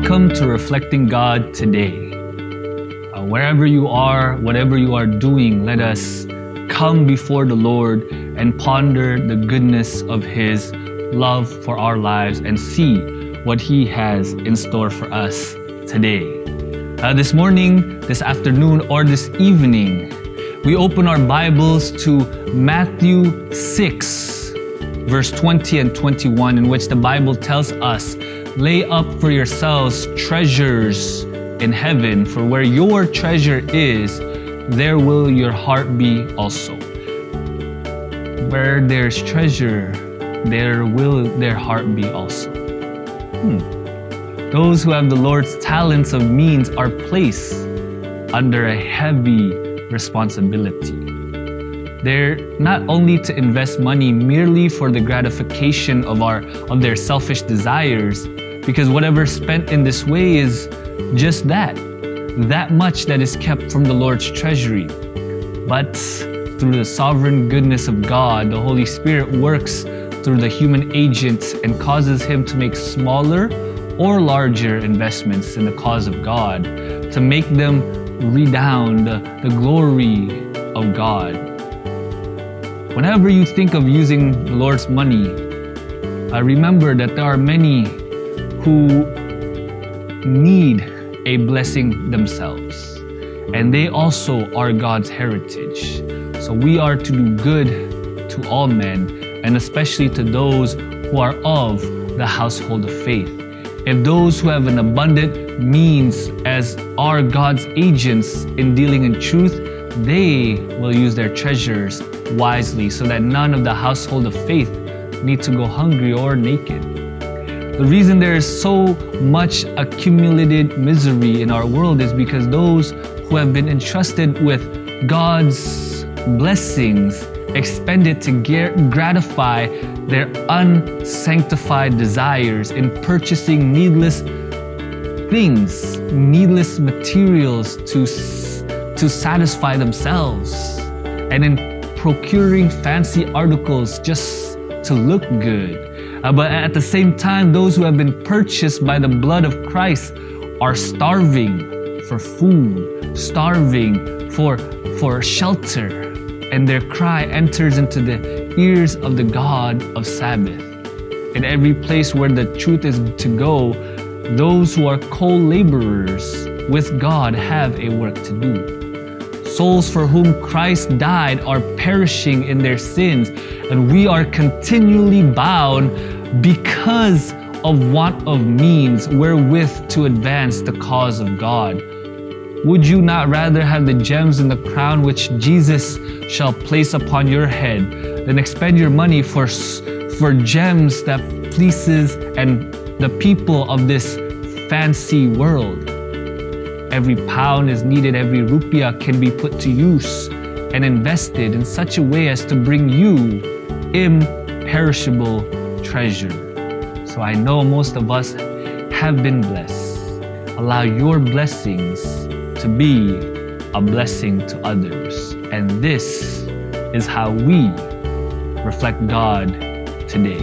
Welcome to Reflecting God Today. Wherever you are, whatever you are doing, let us come before the Lord and ponder the goodness of His love for our lives and see what He has in store for us today. This morning, this afternoon, or this evening, we open our Bibles to Matthew 6, verse 20 and 21, in which the Bible tells us, "Lay up for yourselves treasures in heaven, for where your treasure is, there will your heart be also." Where there's treasure, there will their heart be also. Those who have the Lord's talents of means are placed under a heavy responsibility. They're not only to invest money merely for the gratification of their selfish desires, because whatever spent in this way is just that much that is kept from the Lord's treasury. But through the sovereign goodness of God, the Holy Spirit works through the human agent and causes him to make smaller or larger investments in the cause of God to make them redound the glory of God. Whenever you think of using the Lord's money, remember that there are many who need a blessing themselves, and they also are God's heritage. So we are to do good to all men, and especially to those who are of the household of faith. If those who have an abundant means as are God's agents in dealing in truth, they will use their treasures wisely so that none of the household of faith need to go hungry or naked. The reason there is so much accumulated misery in our world is because those who have been entrusted with God's blessings expend it to gratify their unsanctified desires in purchasing needless things, needless materials to satisfy themselves, and in procuring fancy articles just to look good. But at the same time, those who have been purchased by the blood of Christ are starving for food, starving for shelter, and their cry enters into the ears of the God of Sabbath. In every place where the truth is to go, those who are co-laborers with God have a work to do. Souls for whom Christ died are perishing in their sins, and we are continually bound because of want of means wherewith to advance the cause of God. Would you not rather have the gems in the crown which Jesus shall place upon your head than expend your money for gems that pleases and the people of this fancy world? Every pound is needed, every rupiah can be put to use and invested in such a way as to bring you imperishable treasure. So I know most of us have been blessed. Allow your blessings to be a blessing to others. And this is how we reflect God today.